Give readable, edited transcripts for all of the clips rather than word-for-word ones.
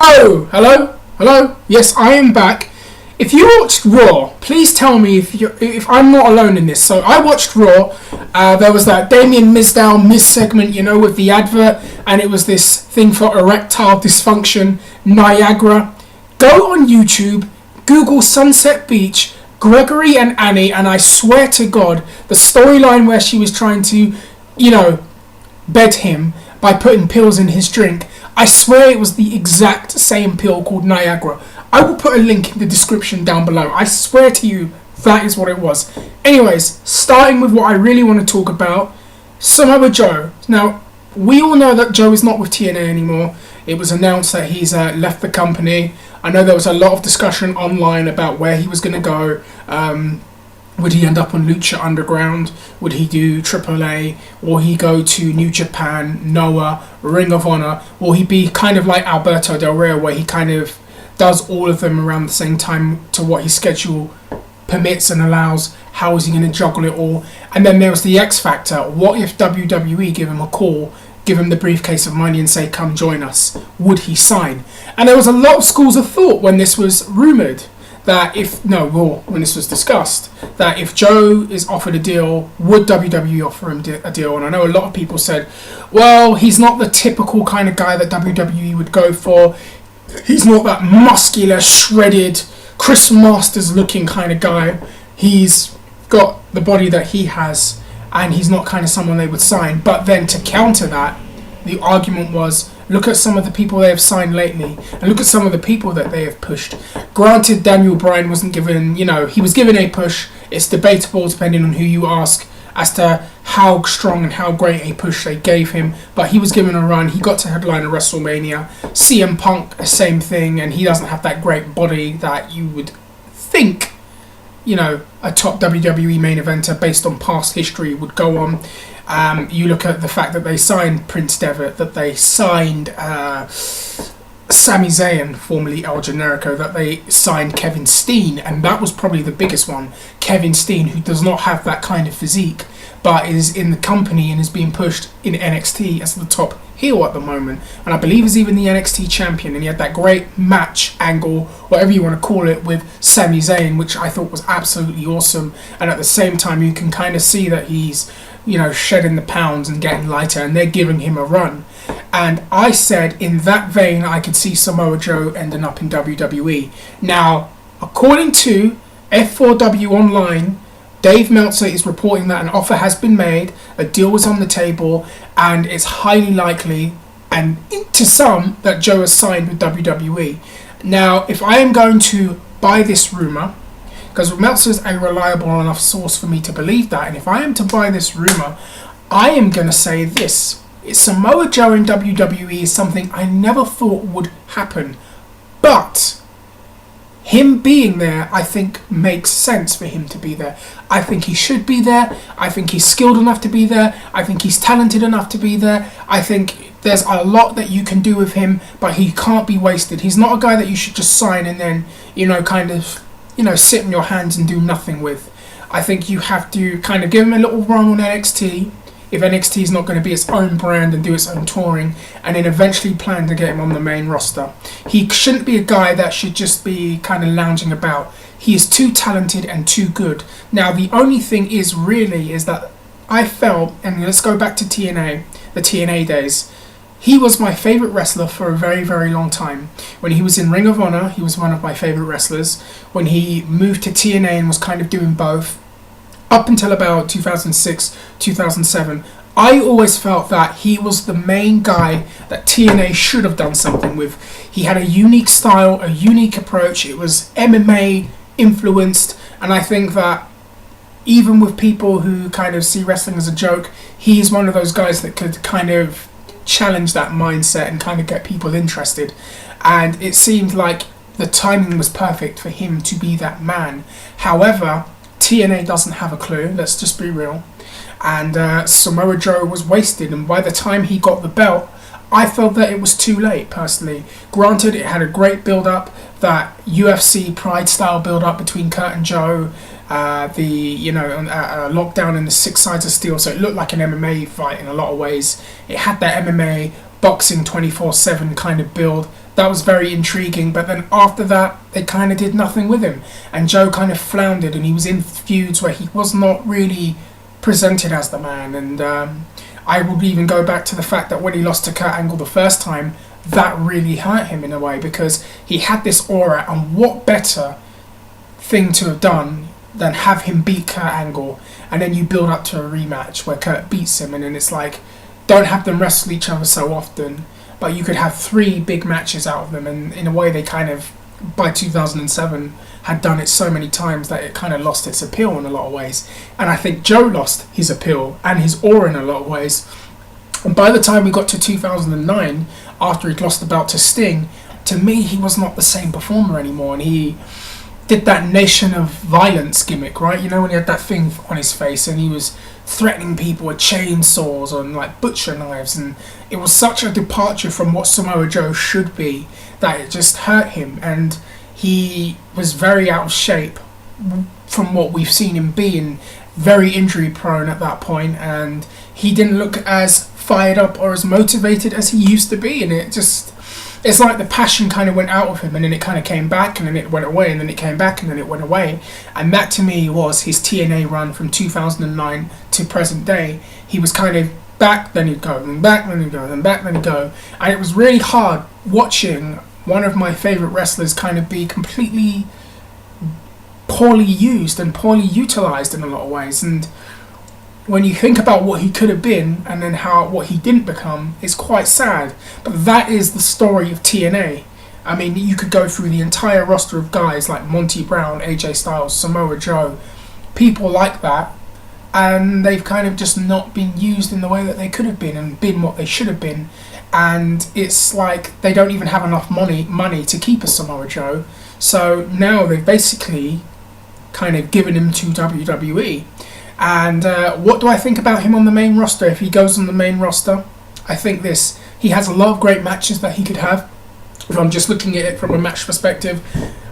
Oh, hello. Yes, I am back. If you watched Raw, please tell me if I'm not alone in this. So I watched Raw. There was that Damien Mizdow Miz segment, with the advert, and it was this thing for erectile dysfunction, Niagara. Go on YouTube, Google Sunset Beach, Gregory and Annie, and I swear to God, the storyline where she was trying to, bed him by putting pills in his drink. I swear it was the exact same pill called Niagara. I will put a link in the description down below. I swear to you, that is what it was. Anyways, starting with what I really want to talk about, Samoe Joe. Now, we all know that Joe is not with TNA anymore. It was announced that he's left the company. I know there was a lot of discussion online about where he was going to go. Would he end up on Lucha Underground? Would he do AAA? Will he go to New Japan, Noah, Ring of Honor? Will he be kind of like Alberto Del Rio, where he kind of does all of them around the same time to what his schedule permits and allows? How is he going to juggle it all? And then there was the X Factor. What if WWE give him a call, give him the briefcase of money and say, come join us? Would he sign? And there was a lot of schools of thought when this was rumoured. When this was discussed, that if Joe is offered a deal, would WWE offer him a deal? And I know a lot of people said, well, he's not the typical kind of guy that WWE would go for. He's not that muscular, shredded, Chris Masters looking kind of guy. He's got the body that he has, and he's not kind of someone they would sign. But then to counter that, the argument was, look at some of the people they have signed lately, and look at some of the people that they have pushed. Granted, Daniel Bryan wasn't given, he was given a push. It's debatable depending on who you ask as to how strong and how great a push they gave him, but he was given a run. He got to headline a WrestleMania. CM Punk, the same thing, and he doesn't have that great body that you would think, a top WWE main eventer based on past history would go on. You look at the fact that they signed Prince Devitt, that they signed Sami Zayn, formerly El Generico, that they signed Kevin Steen, and that was probably the biggest one. Kevin Steen, who does not have that kind of physique, but is in the company and is being pushed in NXT as the top heel at the moment. And I believe is even the NXT champion, and he had that great match angle, whatever you want to call it, with Sami Zayn, which I thought was absolutely awesome. And at the same time, you can kind of see that he's shedding the pounds and getting lighter, and they're giving him a run. And I said, in that vein, I could see Samoe Joe ending up in WWE. Now, according to F4W Online, Dave Meltzer is reporting that an offer has been made, a deal was on the table, and it's highly likely, and to some, that Joe has signed with WWE. Now, if I am going to buy this rumour, because Meltzer is a reliable enough source for me to believe that, and if I am to buy this rumour, I am going to say this. Samoe Joe in WWE is something I never thought would happen, but him being there, I think, makes sense for him to be there. I think he should be there. I think he's skilled enough to be there. I think he's talented enough to be there. I think there's a lot that you can do with him, but he can't be wasted. He's not a guy that you should just sign and then, sit in your hands and do nothing with. I think you have to kind of give him a little run on NXT, if NXT is not going to be its own brand and do its own touring, and then eventually plan to get him on the main roster. He shouldn't be a guy that should just be kind of lounging about. He is too talented and too good. Now, the only thing is that I felt, and let's go back to TNA, the TNA days, he was my favourite wrestler for a very, very long time. When he was in Ring of Honor, he was one of my favourite wrestlers. When he moved to TNA and was kind of doing both, up until about 2006, 2007, I always felt that he was the main guy that TNA should have done something with. He had a unique style, a unique approach. It was MMA influenced, and I think that even with people who kind of see wrestling as a joke, he's one of those guys that could kind of challenge that mindset and kind of get people interested. And it seemed like the timing was perfect for him to be that man. However, TNA doesn't have a clue, let's just be real. And Samoe Joe was wasted, and by the time he got the belt, I felt that it was too late, personally. Granted, it had a great build-up, that UFC Pride style build-up between Kurt and Joe, lockdown in the 6 sides of steel, so it looked like an MMA fight in a lot of ways. It had that MMA boxing 24/7 kind of build that was very intriguing. But then after that, they kind of did nothing with him, and Joe kind of floundered, and he was in feuds where he was not really presented as the man. And I would even go back to the fact that when he lost to Kurt Angle the first time, that really hurt him in a way, because he had this aura, and what better thing to have done than have him beat Kurt Angle, and then you build up to a rematch where Kurt beats him, and then it's like, don't have them wrestle each other so often, but you could have 3 big matches out of them. And in a way, they kind of, by 2007, had done it so many times that it kind of lost its appeal in a lot of ways. And I think Joe lost his appeal and his aura in a lot of ways. And by the time we got to 2009, after he'd lost the belt to Sting, to me, he was not the same performer anymore. And he did that Nation of Violence gimmick, right? You know, when he had that thing on his face and he was threatening people with chainsaws and like butcher knives, and it was such a departure from what Samoa Joe should be that it just hurt him, and he was very out of shape from what we've seen him being, very injury prone at that point, and he didn't look as fired up or as motivated as he used to be. And it's like the passion kind of went out of him, and then it kind of came back, and then it went away, and then it came back, and then it went away. And that to me was his TNA run from 2009 to present day. He was kind of back, then he'd go, then back, then he'd go, then back, then he'd go. And it was really hard watching one of my favourite wrestlers kind of be completely poorly used and poorly utilised in a lot of ways. And when you think about what he could have been and then what he didn't become, it's quite sad. But that is the story of TNA. I mean, you could go through the entire roster of guys like Monty Brown, AJ Styles, Samoa Joe, people like that, and they've kind of just not been used in the way that they could have been and been what they should have been. And it's like they don't even have enough money to keep a Samoa Joe. So now they've basically kind of given him to WWE. And what do I think about him on the main roster? If he goes on the main roster, I think he has a lot of great matches that he could have. If I'm just looking at it from a match perspective,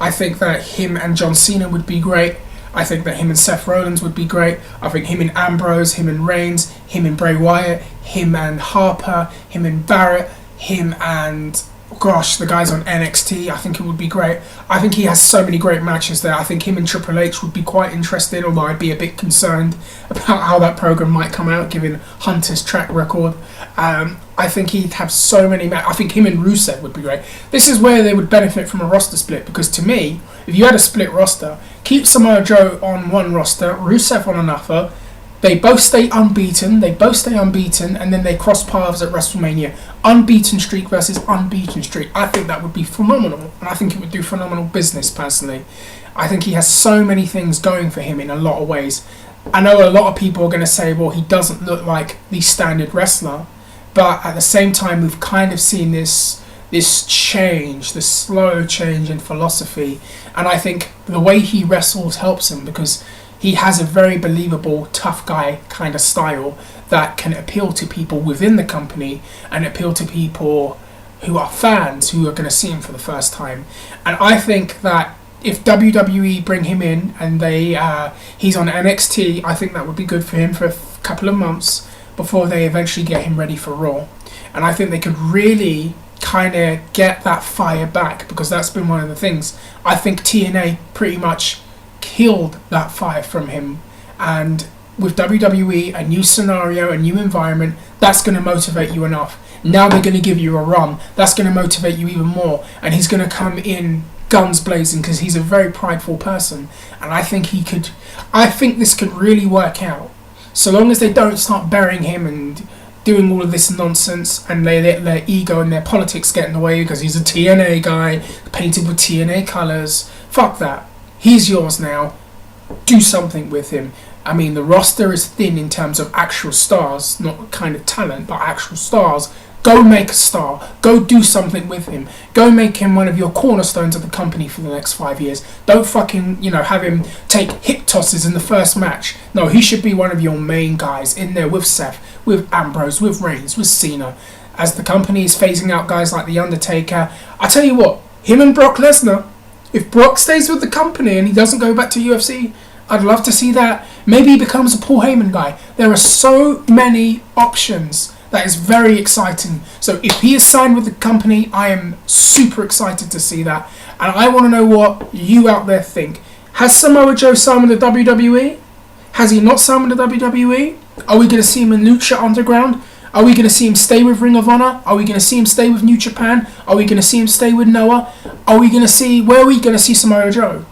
I think that him and John Cena would be great. I think that him and Seth Rollins would be great. I think him and Ambrose, him and Reigns, him and Bray Wyatt, him and Harper, him and Barrett, him and the guys on NXT, I think it would be great. I think he has so many great matches there. I think him and Triple H would be quite interesting, although I'd be a bit concerned about how that program might come out, given Hunter's track record. I think he'd have so many I think him and Rusev would be great. This is where they would benefit from a roster split, because to me, if you had a split roster, keep Samoa Joe on one roster, Rusev on another, they both stay unbeaten, and then they cross paths at WrestleMania. Unbeaten streak versus unbeaten streak. I think that would be phenomenal, and I think it would do phenomenal business, personally. I think he has so many things going for him in a lot of ways. I know a lot of people are going to say, well, he doesn't look like the standard wrestler, but at the same time, we've kind of seen this change, this slow change in philosophy, and I think the way he wrestles helps him, because he has a very believable, tough guy kind of style that can appeal to people within the company and appeal to people who are fans who are going to see him for the first time. And I think that if WWE bring him in and he's on NXT, I think that would be good for him for a couple of months before they eventually get him ready for Raw. And I think they could really kind of get that fire back, because that's been one of the things. I think TNA pretty much killed that fire from him, and with WWE, a new scenario, a new environment, that's going to motivate you enough. Now they're going to give you a run, that's going to motivate you even more, and he's going to come in guns blazing, because he's a very prideful person, and I think this could really work out, so long as they don't start burying him and doing all of this nonsense, and they let their ego and their politics get in the way, because he's a TNA guy painted with TNA colours. Fuck that. He's yours now. Do something with him. I mean, the roster is thin in terms of actual stars, not kind of talent, but actual stars. Go make a star. Go do something with him. Go make him one of your cornerstones of the company for the next 5 years. Don't fucking, have him take hip tosses in the first match. No, he should be one of your main guys in there with Seth, with Ambrose, with Reigns, with Cena. As the company is phasing out guys like The Undertaker, I tell you what, him and Brock Lesnar, if Brock stays with the company and he doesn't go back to UFC, I'd love to see that. Maybe he becomes a Paul Heyman guy. There are so many options That is very exciting. So if he is signed with the company, I am super excited to see that. And I want to know what you out there think. Has Samoe Joe signed with the WWE? Has he not signed with the WWE? Are we going to see him in Lucha Underground? Are we going to see him stay with Ring of Honor? Are we going to see him stay with New Japan? Are we going to see him stay with Noah? Where are we going to see Samoe Joe?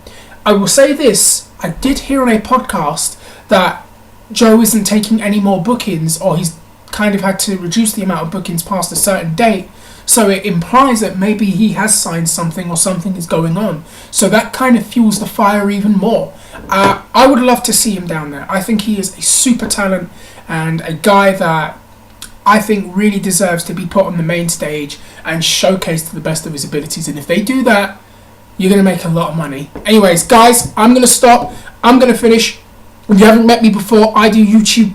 I will say this. I did hear on a podcast that Joe isn't taking any more bookings, or he's kind of had to reduce the amount of bookings past a certain date. So it implies that maybe he has signed something or something is going on. So that kind of fuels the fire even more. I would love to see him down there. I think he is a super talent and a guy that I think really deserves to be put on the main stage and showcased to the best of his abilities. And if they do that, you're going to make a lot of money. Anyways, guys, I'm going to stop. I'm going to finish. If you haven't met me before, I do YouTube,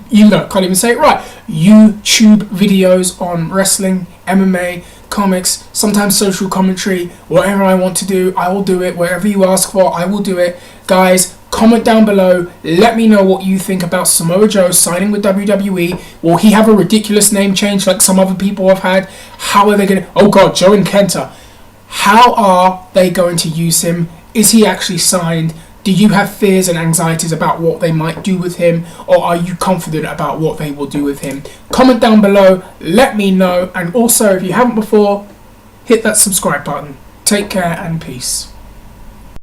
can't even say it right, YouTube videos on wrestling, MMA, comics, sometimes social commentary. Whatever I want to do, I will do it. Whatever you ask for, I will do it. Guys, comment down below. Let me know what you think about Samoe Joe signing with WWE. Will he have a ridiculous name change like some other people have had? How are they going to... Oh God, Joe and Kenta. How are they going to use him? Is he actually signed? Do you have fears and anxieties about what they might do with him? Or are you confident about what they will do with him? Comment down below. Let me know. And also, if you haven't before, hit that subscribe button. Take care and peace.